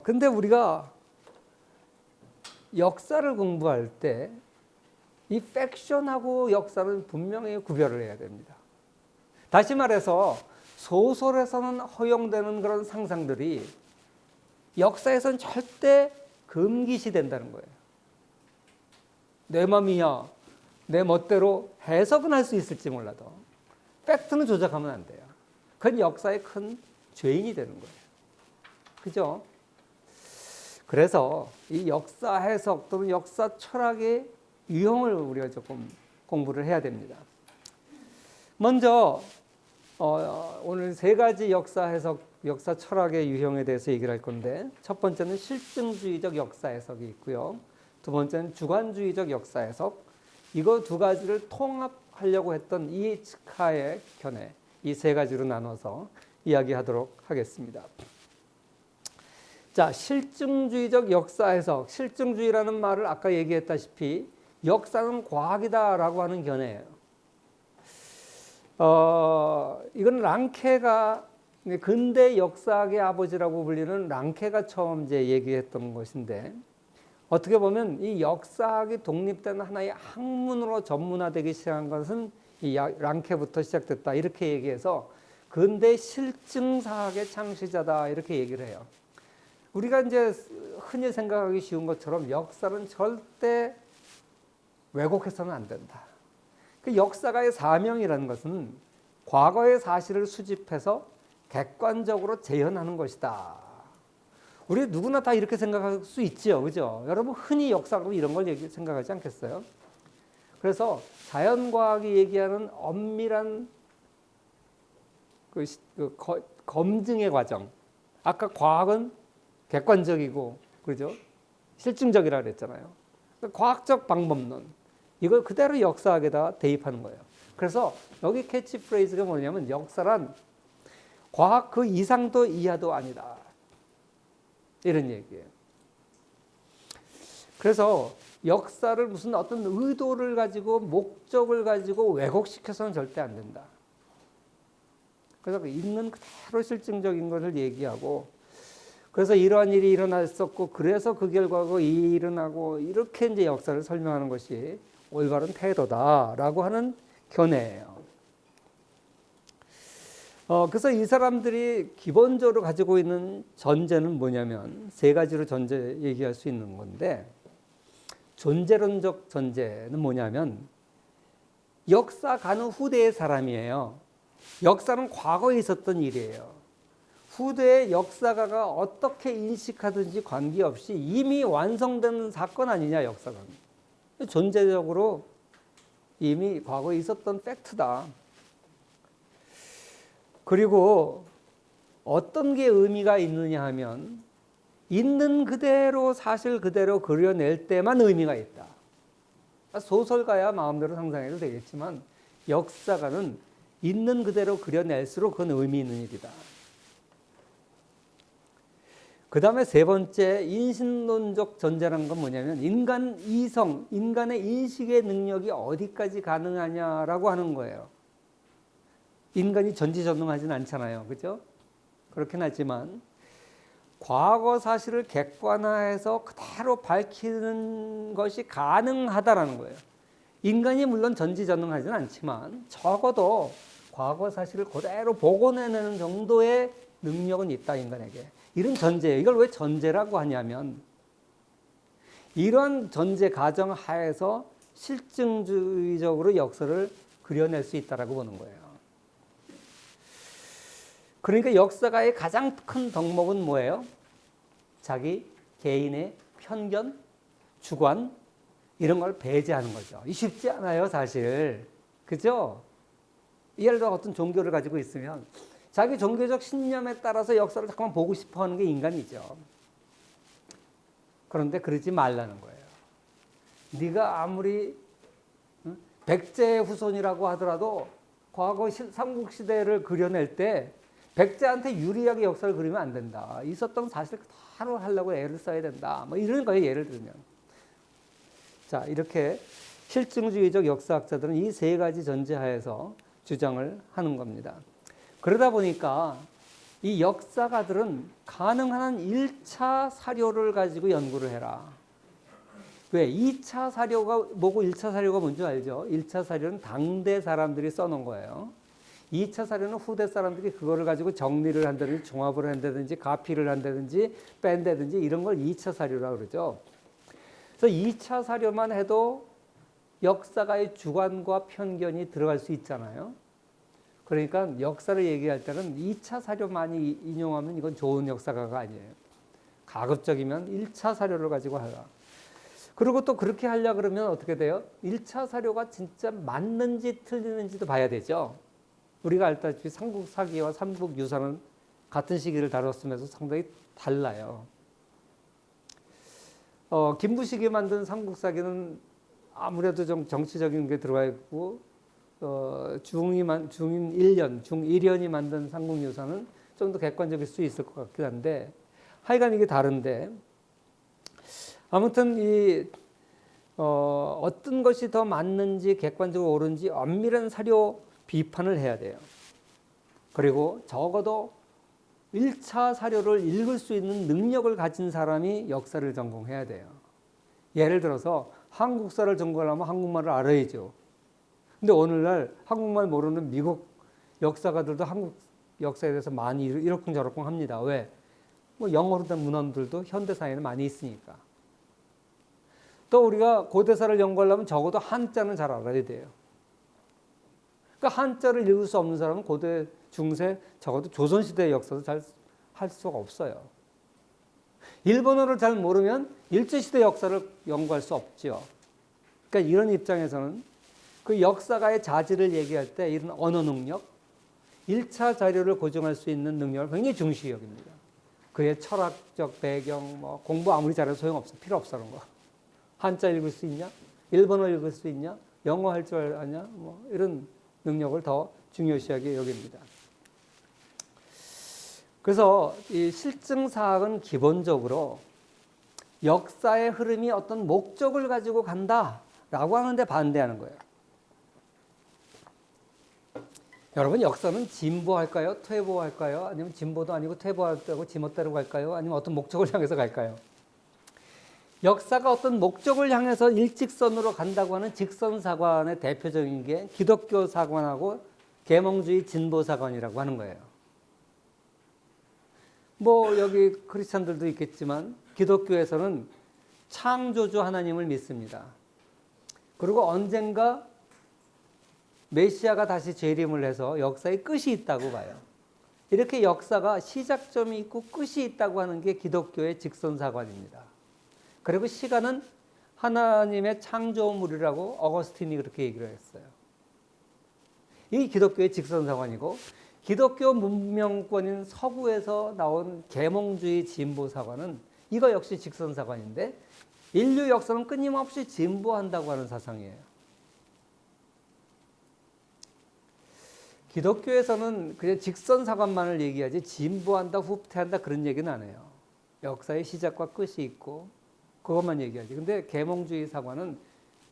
근데 우리가 역사를 공부할 때 이 팩션하고 역사는 분명히 구별을 해야 됩니다. 다시 말해서 소설에서는 허용되는 그런 상상들이 역사에서는 절대 금기시된다는 거예요. 내 맘이야. 내 멋대로 해석은 할 수 있을지 몰라도 팩트는 조작하면 안 돼요. 그건 역사의 큰 죄인이 되는 거예요. 그죠? 그래서 이 역사 해석 또는 역사 철학의 유형을 우리가 조금 공부를 해야 됩니다. 먼저 오늘 세 가지 역사 해석, 역사 철학의 유형에 대해서 얘기를 할 건데, 첫 번째는 실증주의적 역사 해석이 있고요. 두 번째는 주관주의적 역사 해석. 이거 두 가지를 통합하려고 했던 이츠카의 견해, 이 세 가지로 나눠서 이야기하도록 하겠습니다. 자, 실증주의적 역사 해석. 실증주의라는 말을 아까 얘기했다시피 역사는 과학이다라고 하는 견해예요. 이건 랑케가 근대 역사학의 아버지라고 불리는 랑케가 처음 이제 얘기했던 것인데, 어떻게 보면 이 역사학이 독립된 하나의 학문으로 전문화되기 시작한 것은 이 랑케부터 시작됐다 이렇게 얘기해서 근대 실증사학의 창시자다 이렇게 얘기를 해요. 우리가 이제 흔히 생각하기 쉬운 것처럼 역사는 절대 왜곡해서는 안 된다. 그 역사가의 사명이라는 것은 과거의 사실을 수집해서 객관적으로 재현하는 것이다. 우리 누구나 다 이렇게 생각할 수 있죠, 그죠? 여러분 흔히 역사하고 이런 걸 생각하지 않겠어요? 그래서 자연과학이 얘기하는 엄밀한 검증의 과정. 아까 과학은 객관적이고, 그죠? 실증적이라 그랬잖아요. 과학적 방법론. 이걸 그대로 역사학에다 대입하는 거예요. 그래서 여기 캐치프레이즈가 뭐냐면 역사란 과학 그 이상도 이하도 아니다. 이런 얘기예요. 그래서 역사를 무슨 어떤 의도를 가지고 목적을 가지고 왜곡시켜서는 절대 안 된다. 그래서 있는 그대로 실증적인 것을 얘기하고, 그래서 이러한 일이 일어났었고 그래서 그 결과가 일어나고 이렇게 이제 역사를 설명하는 것이 올바른 태도다라고 하는 견해예요. 그래서 이 사람들이 기본적으로 가지고 있는 전제는 뭐냐면 세 가지로 전제 얘기할 수 있는 건데, 존재론적 전제는 뭐냐면 역사가는 후대의 사람이에요. 역사는 과거에 있었던 일이에요. 후대의 역사가가 어떻게 인식하든지 관계없이 이미 완성된 사건 아니냐, 역사가. 존재적으로 이미 과거에 있었던 팩트다. 그리고 어떤 게 의미가 있느냐 하면 있는 그대로 사실 그대로 그려낼 때만 의미가 있다. 소설가야 마음대로 상상해도 되겠지만 역사가는 있는 그대로 그려낼수록 그건 의미 있는 일이다. 그 다음에 세 번째 인신론적 전제라는 건 뭐냐면 인간 이성, 인간의 인식의 능력이 어디까지 가능하냐라고 하는 거예요. 인간이 전지전능하진 않잖아요. 그죠? 그렇긴 하지만 과거 사실을 객관화해서 그대로 밝히는 것이 가능하다라는 거예요. 인간이 물론 전지전능하진 않지만 적어도 과거 사실을 그대로 복원해내는 정도의 능력은 있다, 인간에게. 이런 전제예요. 이걸 왜 전제라고 하냐면 이런 전제 가정 하에서 실증주의적으로 역사를 그려낼 수 있다라고 보는 거예요. 그러니까 역사가의 가장 큰 덕목은 뭐예요? 자기 개인의 편견, 주관 이런 걸 배제하는 거죠. 이 쉽지 않아요, 사실. 그죠? 예를 들어 어떤 종교를 가지고 있으면 자기 종교적 신념에 따라서 역사를 잠깐만 보고 싶어 하는 게 인간이죠. 그런데 그러지 말라는 거예요. 네가 아무리 백제의 후손이라고 하더라도 과거 삼국시대를 그려낼 때 백제한테 유리하게 역사를 그리면 안 된다. 있었던 사실을 그대로 하려고 애를 써야 된다. 뭐 이런 거예요, 예를 들면. 자, 이렇게 실증주의적 역사학자들은 이 세 가지 전제하에서 주장을 하는 겁니다. 그러다 보니까 이 역사가들은 가능한 한 1차 사료를 가지고 연구를 해라. 왜? 2차 사료가 뭐고 1차 사료가 뭔지 알죠? 1차 사료는 당대 사람들이 써놓은 거예요. 2차 사료는 후대 사람들이 그거를 가지고 정리를 한다든지 종합을 한다든지 가피를 한다든지 뺀다든지 이런 걸 2차 사료라고 그러죠. 그래서 2차 사료만 해도 역사가의 주관과 편견이 들어갈 수 있잖아요. 그러니까 역사를 얘기할 때는 2차 사료만이 인용하면 이건 좋은 역사가가 아니에요. 가급적이면 1차 사료를 가지고 하라. 그리고 또 그렇게 하려 그러면 어떻게 돼요? 1차 사료가 진짜 맞는지 틀리는지도 봐야 되죠. 우리가 알다시피 삼국사기와 삼국유사는 같은 시기를 다뤘으면서 상당히 달라요. 김부식이 만든 삼국사기는 아무래도 좀 정치적인 게 들어가 있고 중인 1년, 중1년이 만든 삼국유사는 좀 더 객관적일 수 있을 것 같긴 한데 하여간 이게 다른데 아무튼 어떤 것이 더 맞는지 객관적으로 옳은지 엄밀한 사료 비판을 해야 돼요. 그리고 적어도 1차 사료를 읽을 수 있는 능력을 가진 사람이 역사를 전공해야 돼요. 예를 들어서 한국사를 전공하려면 한국말을 알아야죠. 근데 오늘날 한국말 모르는 미국 역사가들도 한국 역사에 대해서 많이 이러쿵저러쿵 합니다. 왜? 뭐 영어로 된 문헌들도 현대사에는 많이 있으니까. 또 우리가 고대사를 연구하려면 적어도 한자는 잘 알아야 돼요. 그러니까 한자를 읽을 수 없는 사람은 고대, 중세, 적어도 조선시대의 역사도 잘 할 수가 없어요. 일본어를 잘 모르면 일제시대 역사를 연구할 수 없죠. 그러니까 이런 입장에서는 그 역사가의 자질을 얘기할 때 이런 언어 능력, 1차 자료를 고증할 수 있는 능력을 굉장히 중시 여깁니다. 그의 철학적 배경, 뭐 공부 아무리 잘해도 소용없어. 필요 없어. 그런 거. 한자 읽을 수 있냐? 일본어 읽을 수 있냐? 영어 할 줄 아냐? 뭐 이런 능력을 더 중요시하게 여깁니다. 그래서 이 실증사학은 기본적으로 역사의 흐름이 어떤 목적을 가지고 간다라고 하는데 반대하는 거예요. 여러분 역사는 진보할까요? 퇴보할까요? 아니면 진보도 아니고 퇴보하고 지멋대로 갈까요? 아니면 어떤 목적을 향해서 갈까요? 역사가 어떤 목적을 향해서 일직선으로 간다고 하는 직선사관의 대표적인 게 기독교 사관하고 계몽주의 진보사관이라고 하는 거예요. 뭐 여기 크리스찬들도 있겠지만 기독교에서는 창조주 하나님을 믿습니다. 그리고 언젠가 메시아가 다시 재림을 해서 역사의 끝이 있다고 봐요. 이렇게 역사가 시작점이 있고 끝이 있다고 하는 게 기독교의 직선사관입니다. 그리고 시간은 하나님의 창조물이라고 어거스틴이 그렇게 얘기를 했어요. 이 기독교의 직선사관이고 기독교 문명권인 서구에서 나온 계몽주의 진보사관은 이거 역시 직선사관인데 인류 역사는 끊임없이 진보한다고 하는 사상이에요. 기독교에서는 그냥 직선사관만을 얘기하지 진보한다, 후퇴한다 그런 얘기는 안 해요. 역사의 시작과 끝이 있고 그것만 얘기하지. 근데 계몽주의 사관은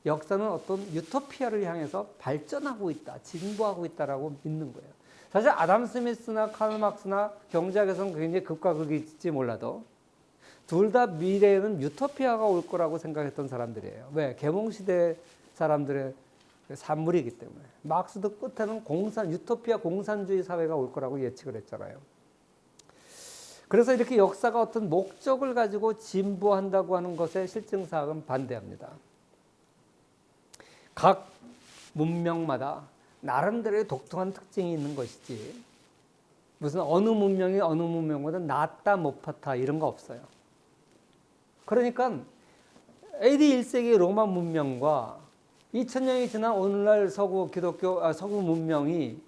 역사는 어떤 유토피아를 향해서 발전하고 있다, 진보하고 있다라고 믿는 거예요. 사실 아담 스미스나 칼 막스나 경제학에서는 굉장히 극과 극일지 몰라도 둘 다 미래에는 유토피아가 올 거라고 생각했던 사람들이에요. 왜? 계몽시대 사람들의 산물이기 때문에. 막스도 끝에는 유토피아 공산주의 사회가 올 거라고 예측을 했잖아요. 그래서 이렇게 역사가 어떤 목적을 가지고 진보한다고 하는 것에 실증사학은 반대합니다. 각 문명마다 나름대로의 독특한 특징이 있는 것이지 무슨 어느 문명이 어느 문명보다 낫다 못하다 이런 거 없어요. 그러니까 AD 1세기 로마 문명과 2000년이 지난 오늘날 서구 문명이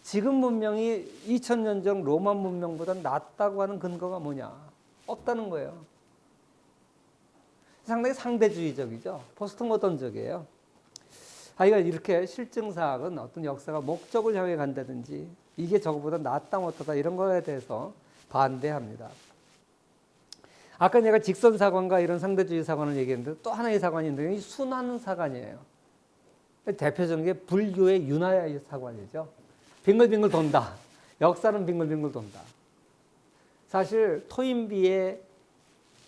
지금 문명이 2000년 전 로마 문명보다 낫다고 하는 근거가 뭐냐? 없다는 거예요. 상당히 상대주의적이죠. 포스트 모던적이에요. 하여간 이렇게 실증사학은 어떤 역사가 목적을 향해 간다든지 이게 저거보다 낫다 못하다 이런 거에 대해서 반대합니다. 아까 내가 직선사관과 이런 상대주의 사관을 얘기했는데 또 하나의 사관이 있는데 이 순환사관이에요. 대표적인 게 불교의 윤화의 사관이죠. 빙글빙글 돈다. 역사는 빙글빙글 돈다. 사실 토인비의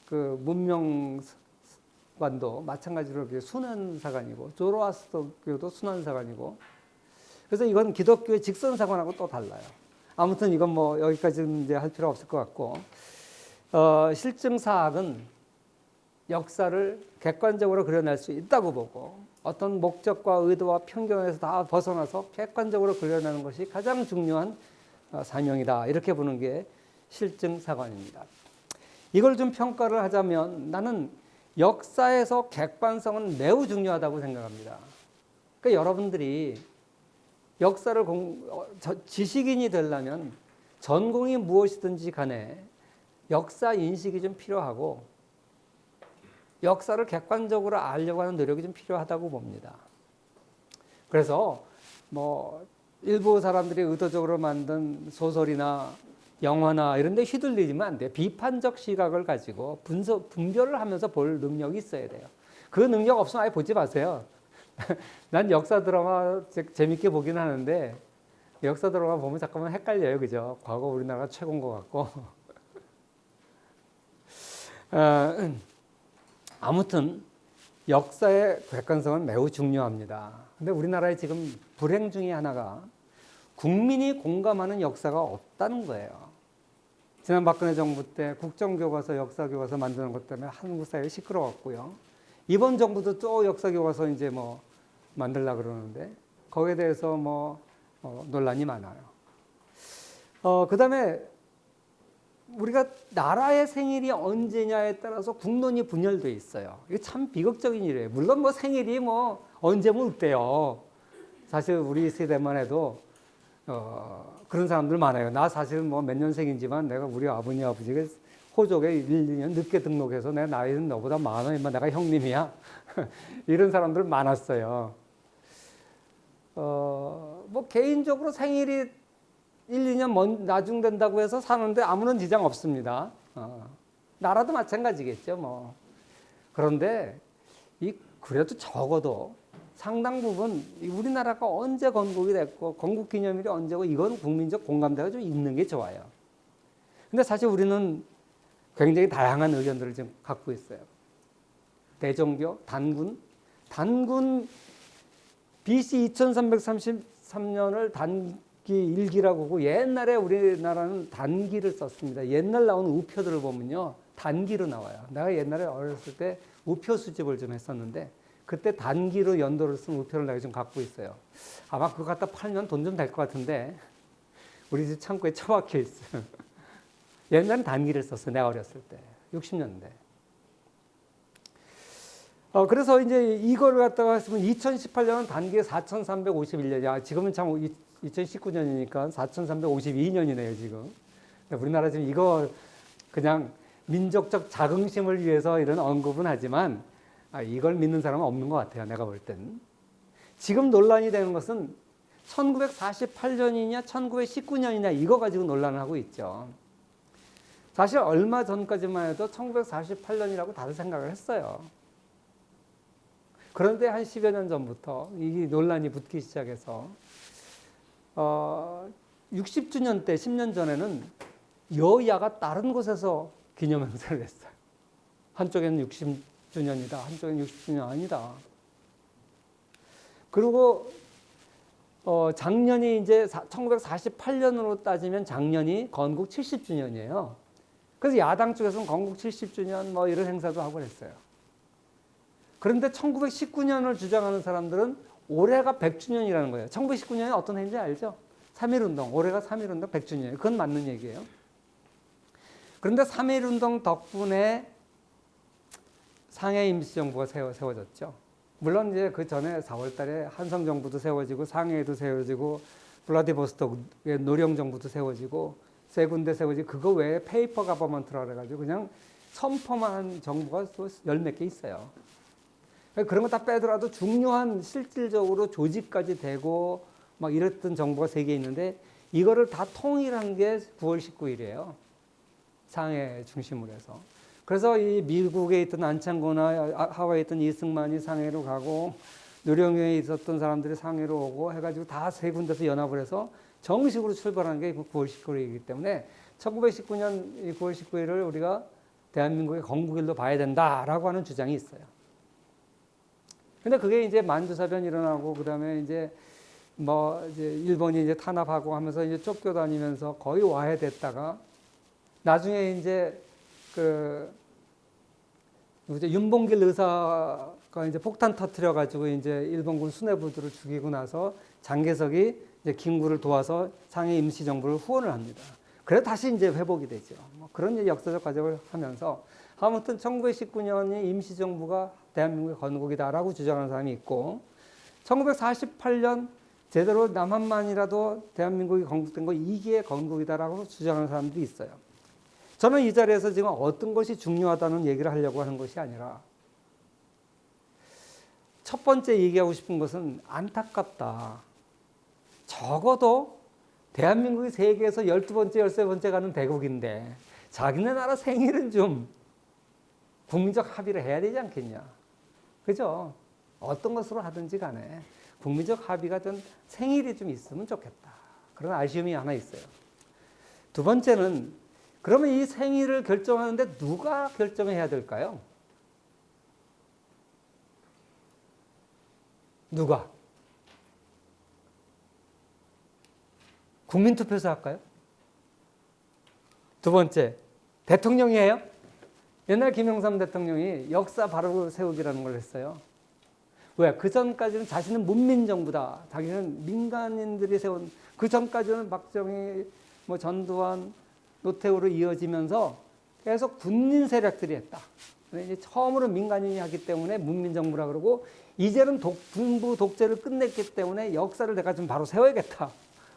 그 문명관도 마찬가지로 순환사관이고 조로아스터교도 순환사관이고, 그래서 이건 기독교의 직선사관하고 또 달라요. 아무튼 이건 뭐 여기까지는 이제 할 필요 없을 것 같고, 실증사학은 역사를 객관적으로 그려낼 수 있다고 보고, 어떤 목적과 의도와 편견에서 다 벗어나서 객관적으로 그려내는 것이 가장 중요한 사명이다, 이렇게 보는 게 실증사관입니다. 이걸 좀 평가를 하자면 나는 역사에서 객관성은 매우 중요하다고 생각합니다. 그러니까 여러분들이 역사를 지식인이 되려면 전공이 무엇이든지 간에 역사 인식이 좀 필요하고 역사를 객관적으로 알려고 하는 노력이 좀 필요하다고 봅니다. 그래서 뭐 일부 사람들이 의도적으로 만든 소설이나 영화나 이런 데 휘둘리면 안 돼요. 비판적 시각을 가지고 분별을 하면서 볼 능력이 있어야 돼요. 그 능력 없으면 아예 보지 마세요. 난 역사 드라마 재밌게 보긴 하는데 역사 드라마 보면 잠깐만 헷갈려요. 그죠? 과거 우리나라가 최고인 것 같고. 아무튼 역사의 객관성은 매우 중요합니다. 근데 우리나라의 지금 불행 중에 하나가 국민이 공감하는 역사가 없다는 거예요. 지난 박근혜 정부 때 국정교과서, 역사교과서 만드는 것 때문에 한국 사회가 시끄러웠고요. 이번 정부도 또 역사교과서 이제 뭐 만들려고 그러는데 거기에 대해서 논란이 많아요. 그 다음에 우리가 나라의 생일이 언제냐에 따라서 국론이 분열돼 있어요. 이게 참 비극적인 일이에요. 물론 뭐 생일이 뭐 언제면 어때요. 사실 우리 세대만 해도 그런 사람들 많아요. 나 사실은 뭐 몇 년생이지만 내가 우리 아버님 아버지가 호족에 1, 2년 늦게 등록해서 내 나이는 너보다 많아. 인마 내가 형님이야. 이런 사람들 많았어요. 뭐 개인적으로 생일이 1, 2년 나중된다고 해서 사는데 아무런 지장 없습니다. 나라도 마찬가지겠죠, 뭐. 그런데 그래도 적어도 상당 부분 우리나라가 언제 건국이 됐고 건국기념일이 언제고 이건 국민적 공감대가 좀 있는 게 좋아요. 근데 사실 우리는 굉장히 다양한 의견들을 지금 갖고 있어요. 대종교, 단군 BC 2333년을 단기 일기라고 하고 옛날에 우리나라는 단기를 썼습니다. 옛날 나온 우표들을 보면요. 단기로 나와요. 내가 옛날에 어렸을 때 우표 수집을 좀 했었는데 그때 단기로 연도를 쓴 우표를 내가 좀 갖고 있어요. 아마 그거 갖다 팔면 돈 좀 될 것 같은데 우리 집 창고에 처박혀 있어요. 옛날엔 단기를 썼어요. 내가 어렸을 때. 60년대. 그래서 이제 이걸 갖다가 했으면 2018년은 단기에 4,351년이야. 지금은 참 2019년이니까 4,352년이네요, 지금. 우리나라 지금 이거 그냥 민족적 자긍심을 위해서 이런 언급은 하지만 이걸 믿는 사람은 없는 것 같아요. 내가 볼 때는. 지금 논란이 되는 것은 1948년이냐 1919년이냐 이거 가지고 논란을 하고 있죠. 사실 얼마 전까지만 해도 1948년이라고 다들 생각을 했어요. 그런데 한 10여 년 전부터 이 논란이 붙기 시작해서 60주년 때 10년 전에는 여야가 다른 곳에서 기념행사를 했어요. 한쪽에는 60주년이다. 한쪽에는 60주년 아니다. 그리고 작년이 이제 1948년으로 따지면 작년이 건국 70주년이에요. 그래서 야당 쪽에서는 건국 70주년 뭐 이런 행사도 하고 그랬어요. 그런데 1919년을 주장하는 사람들은 올해가 100주년이라는 거예요. 1919년이 어떤 해인지 알죠? 3.1운동, 올해가 3.1운동 100주년이에요. 그건 맞는 얘기예요. 그런데 3.1운동 덕분에 상해 임시정부가 세워졌죠. 물론 이제 그 전에 4월 달에 한성 정부도 세워지고 상해에도 세워지고 블라디보스토크의 노령 정부도 세워지고 세 군데 세워지고 그거 외에 페이퍼 가버먼트라 그래가지고 그냥 선포만 한 정부가 또 열 몇 개 있어요. 그런 거 다 빼더라도 중요한 실질적으로 조직까지 되고 막 이랬던 정부가 3개 있는데 이거를 다 통일한 게 9월 19일이에요. 상해 중심으로 해서. 그래서 이 미국에 있던 안창고나 하와이에 있던 이승만이 상해로 가고 노령에 있었던 사람들이 상해로 오고 해가지고 다 세 군데서 연합을 해서 정식으로 출발한 게 9월 19일이기 때문에 1919년 9월 19일을 우리가 대한민국의 건국일로 봐야 된다라고 하는 주장이 있어요. 근데 그게 이제 만주사변 일어나고 그다음에 이제 이제 일본이 이제 탄압하고 하면서 이제 쫓겨다니면서 거의 와해됐다가 나중에 이제 윤봉길 의사가 이제 폭탄 터뜨려 가지고 이제 일본군 수뇌부들을 죽이고 나서 장개석이 이제 김구를 도와서 상해 임시정부를 후원을 합니다. 그래 다시 이제 회복이 되죠. 그런 이제 역사적 과정을 하면서 아무튼 1919년이 임시정부가 대한민국의 건국이다라고 주장하는 사람이 있고 1948년 제대로 남한만이라도 대한민국이 건국된 거 이게 건국이다라고 주장하는 사람도 있어요. 저는 이 자리에서 지금 어떤 것이 중요하다는 얘기를 하려고 하는 것이 아니라 첫 번째 얘기하고 싶은 것은 안타깝다. 적어도 대한민국이 세계에서 12번째, 13번째 가는 대국인데 자기네 나라 생일은 좀 국민적 합의를 해야 되지 않겠냐. 그죠? 어떤 것으로 하든지 간에 국민적 합의가 좀 생일이 좀 있으면 좋겠다. 그런 아쉬움이 하나 있어요. 두 번째는 그러면 이 생일을 결정하는데 누가 결정해야 될까요? 누가? 국민투표에서 할까요? 두 번째, 대통령이에요? 옛날 김영삼 대통령이 역사 바로 세우기라는 걸 했어요. 왜? 그 전까지는 자신은 문민정부다. 자기는 민간인들이 세운, 그 전까지는 박정희, 전두환, 노태우로 이어지면서 계속 군인 세력들이 했다. 이제 처음으로 민간인이 하기 때문에 문민정부라 그러고 이제는 군부 독재를 끝냈기 때문에 역사를 내가 좀 바로 세워야겠다.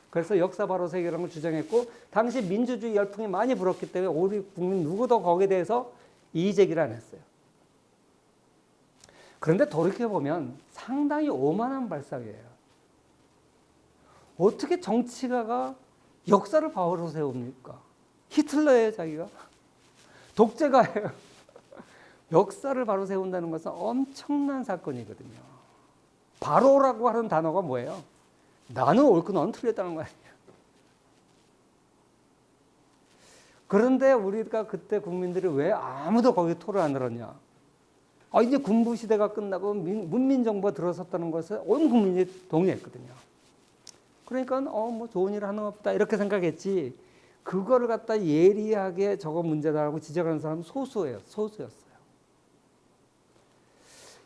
그래서 역사 바로 세우기라는 걸 주장했고 당시 민주주의 열풍이 많이 불었기 때문에 우리 국민 누구도 거기에 대해서 이의제기를 안 했어요. 그런데 돌이켜보면 상당히 오만한 발상이에요. 어떻게 정치가가 역사를 바로 세웁니까? 히틀러예요, 자기가. 독재가예요. 역사를 바로 세운다는 것은 엄청난 사건이거든요. 바로라고 하는 단어가 뭐예요? 나는 옳고 너는 틀렸다는 거 아니에요. 그런데 우리가 그때 국민들이 왜 아무도 거기 토를 안 들었냐? 이제 군부 시대가 끝나고 문민정부가 들어섰다는 것을 온 국민이 동의했거든요. 그러니까 좋은 일 하는 것보다 이렇게 생각했지. 그거를 갖다 예리하게 저거 문제다라고 지적하는 사람은 소수였어요.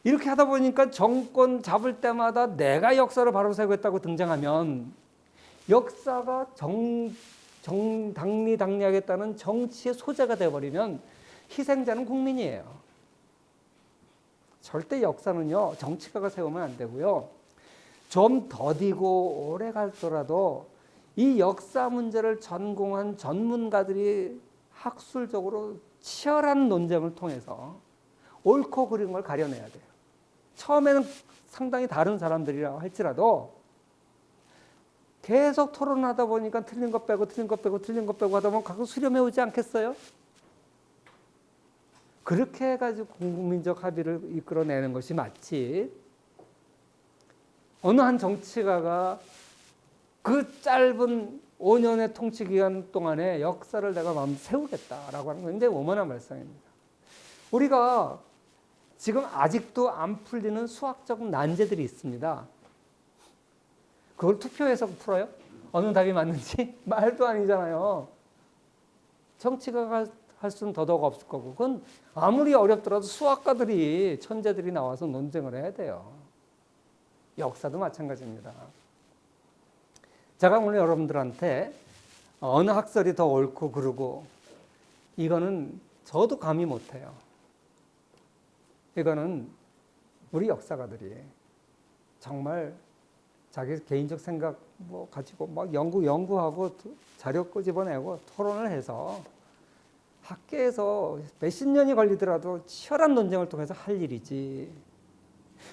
이렇게 하다 보니까 정권 잡을 때마다 내가 역사를 바로 세우겠다고 등장하면 역사가 당리당리하겠다는 정치의 소재가 되어버리면 희생자는 국민이에요. 절대 역사는요, 정치가가 세우면 안 되고요. 좀 더디고 오래 갈더라도 이 역사 문제를 전공한 전문가들이 학술적으로 치열한 논쟁을 통해서 옳고 그른 걸 가려내야 돼요. 처음에는 상당히 다른 사람들이라고 할지라도 계속 토론하다 보니까 틀린 것 빼고 틀린 것 빼고 틀린 것 빼고 하다 보면 가끔 수렴해 오지 않겠어요? 그렇게 해가지고 국민적 합의를 이끌어내는 것이 맞지. 어느 한 정치가가 그 짧은 5년의 통치 기간 동안에 역사를 내가 마음 세우겠다라고 하는 건 굉장히 오만한 발상입니다. 우리가 지금 아직도 안 풀리는 수학적 난제들이 있습니다. 그걸 투표해서 풀어요? 어느 답이 맞는지? 말도 아니잖아요. 정치가가 할 수는 더더욱 없을 거고 그건 아무리 어렵더라도 수학가들이 천재들이 나와서 논쟁을 해야 돼요. 역사도 마찬가지입니다. 제가 오늘 여러분들한테 어느 학설이 더 옳고 그르고 이거는 저도 감히 못해요. 이거는 우리 역사가들이 정말 자기 개인적 생각 가지고 막 연구하고 자료 끄집어내고 토론을 해서 학계에서 몇십 년이 걸리더라도 치열한 논쟁을 통해서 할 일이지.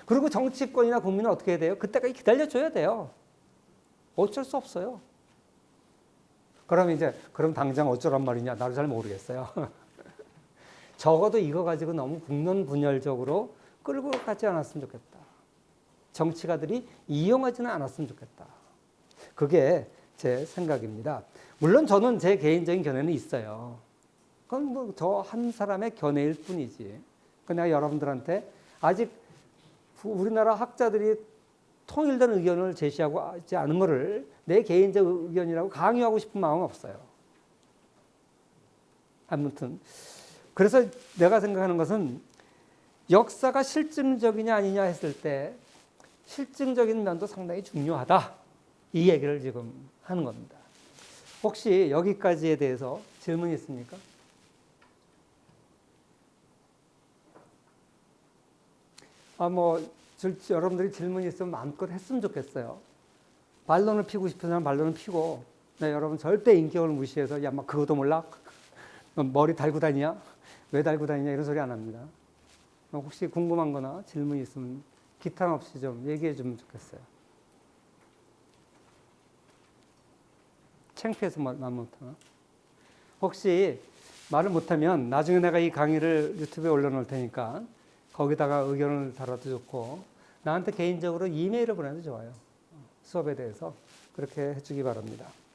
그리고 정치권이나 국민은 어떻게 해야 돼요? 그때까지 기다려줘야 돼요. 어쩔 수 없어요. 그럼 당장 어쩌란 말이냐? 나도 잘 모르겠어요. 적어도 이거 가지고 너무 국론분열적으로 끌고 가지 않았으면 좋겠다. 정치가들이 이용하지는 않았으면 좋겠다. 그게 제 생각입니다. 물론 저는 제 개인적인 견해는 있어요. 그건 뭐 저 한 사람의 견해일 뿐이지. 그냥 여러분들한테 아직 우리나라 학자들이 통일된 의견을 제시하고 있지 않은 것을 내 개인적 의견이라고 강요하고 싶은 마음은 없어요. 아무튼 그래서 내가 생각하는 것은 역사가 실증적이냐 아니냐 했을 때 실증적인 면도 상당히 중요하다. 이 얘기를 지금 하는 겁니다. 혹시 여기까지에 대해서 질문이 있습니까? 여러분들이 질문이 있으면 마음껏 했으면 좋겠어요. 반론을 피고 싶은 사람 반론을 피고, 네, 여러분 절대 인격을 무시해서, 야, 막 그것도 몰라? 머리 달고 다니냐? 왜 달고 다니냐? 이런 소리 안 합니다. 혹시 궁금한 거나 질문이 있으면 기탄 없이 좀 얘기해 주면 좋겠어요. 창피해서 말 못하나? 혹시 말을 못하면 나중에 내가 이 강의를 유튜브에 올려놓을 테니까 거기다가 의견을 달아도 좋고 나한테 개인적으로 이메일을 보내도 좋아요. 수업에 대해서 그렇게 해주기 바랍니다.